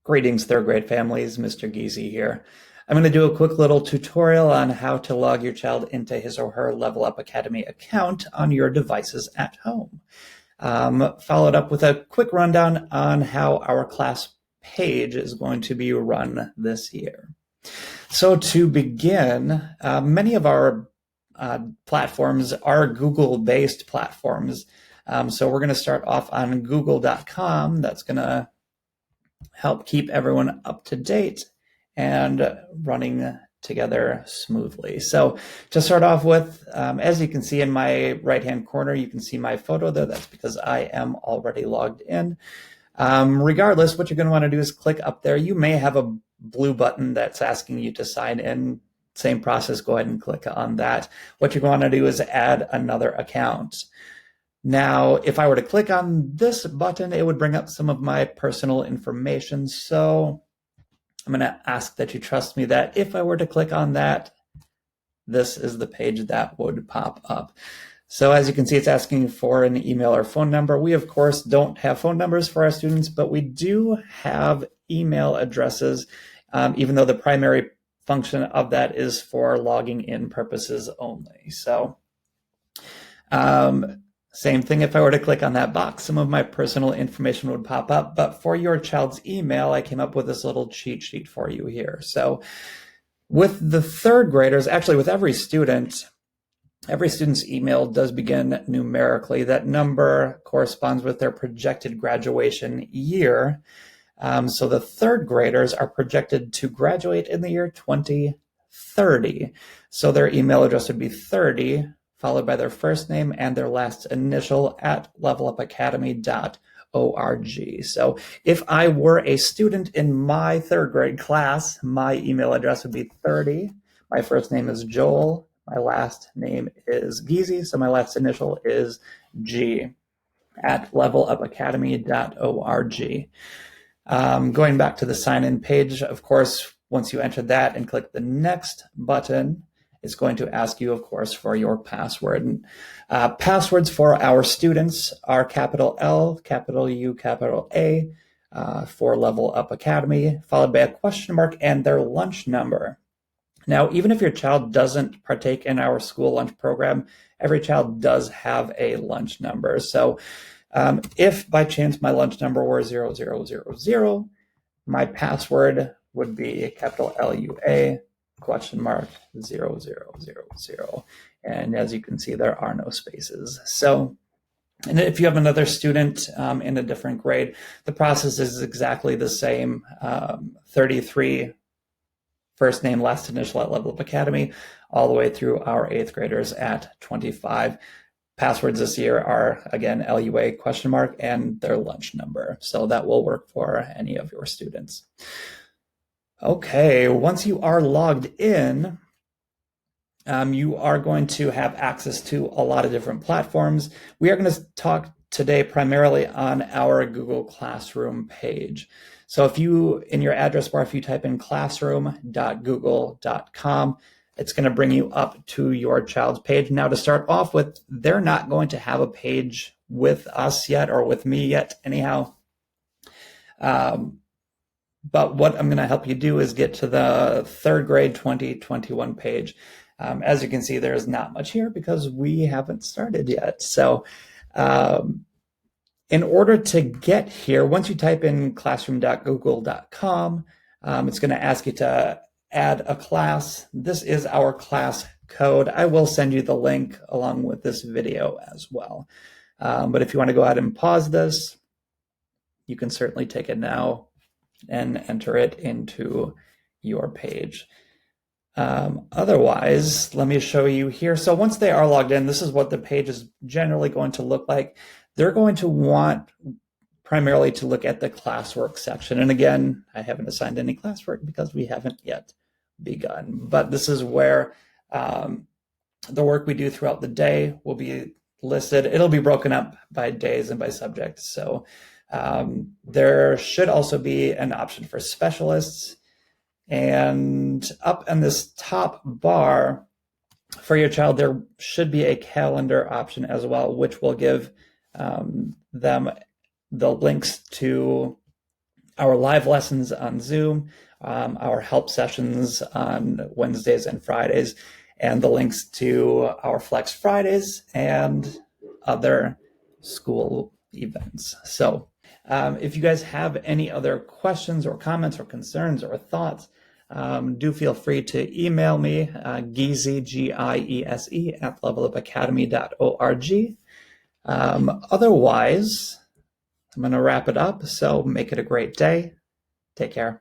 Greetings, third grade families. Mr. Geezy here. I'm going to do a quick little tutorial on how to log your child into his or her Level Up Academy account on your devices at home. Followed up with a quick rundown on how our class page is going to be run this year. So to begin, many of our platforms are Google-based platforms. So we're going to start off on Googlecom. That's going to help keep everyone up to date and running together smoothly. So to start off with, as you can see in my right-hand corner, you can see my photo there. That's because I am already logged in. Regardless, what you're going to want to do is click up there. You may have a blue button that's asking you to sign in. Same process, go ahead and click on that. What you're going to do is add another account. Now, if I were to click on this button, it would bring up some of my personal information. So I'm going to ask that you trust me that if I were to click on that, this is the page that would pop up. So as you can see, it's asking for an email or phone number. We, of course, don't have phone numbers for our students, but we do have email addresses, even though the primary function of that is for logging in purposes only. So same thing, if I were to click on that box, some of my personal information would pop up, but for your child's email, I came up with this little cheat sheet for you here. So with the third graders, actually with every student's email does begin numerically. That number corresponds with their projected graduation year. So the third graders are projected to graduate in the year 2030. So their email address would be 30, followed by their first name and their last initial at levelupacademy.org. So if I were a student in my third grade class, my email address would be 30. My first name is Joel. My last name is Geezy. So my last initial is G at levelupacademy.org. Going back to the sign-in page, of course, once you enter that and click the next button, it's going to ask you, of course, for your password. And, passwords for our students are capital L, capital U, capital A for Level Up Academy, followed by a question mark and their lunch number. Now, even if your child doesn't partake in our school lunch program, every child does have a lunch number. So if by chance my lunch number were 0000, my password would be capital LUA, question mark 0000. And as you can see, there are no spaces. So, and if you have another student in a different grade, the process is exactly the same. 33 first name, last initial at Level Up Academy, all the way through our 8th graders at 25. Passwords this year are, again, LUA question mark and their lunch number. So that will work for any of your students. Okay, once you are logged in, you are going to have access to a lot of different platforms. We are going to talk today primarily on our Google Classroom page. So if you, in your address bar, if you type in classroom.google.com, it's going to bring you up to your child's page. Now, to start off with, they're not going to have a page with us yet, or with me yet anyhow. But what I'm going to help you do is get to the third grade 2021 page. As you can see, there's not much here because we haven't started yet. So in order to get here, once you type in classroom.google.com, it's going to ask you to add a class. This is our class code. I will send you the link along with this video as well. But if you want to go ahead and pause this, you can certainly take it now and enter it into your page. Otherwise, let me show you here. So once they are logged in, this is what the page is generally going to look like. They're going to want primarily to look at the classwork section. And again, I haven't assigned any classwork because we haven't yet begun. But this is where the work we do throughout the day will be listed. It'll be broken up by days and by subject. So there should also be an option for specialists. And up in this top bar for your child, there should be a calendar option as well, which will give them the links to our live lessons on Zoom, our help sessions on Wednesdays and Fridays, and the links to our Flex Fridays and other school events. So if you guys have any other questions or comments or concerns or thoughts, do feel free to email me, Giese, Giese, at levelupacademy.org. Otherwise, I'm going to wrap it up. So make it a great day. Take care.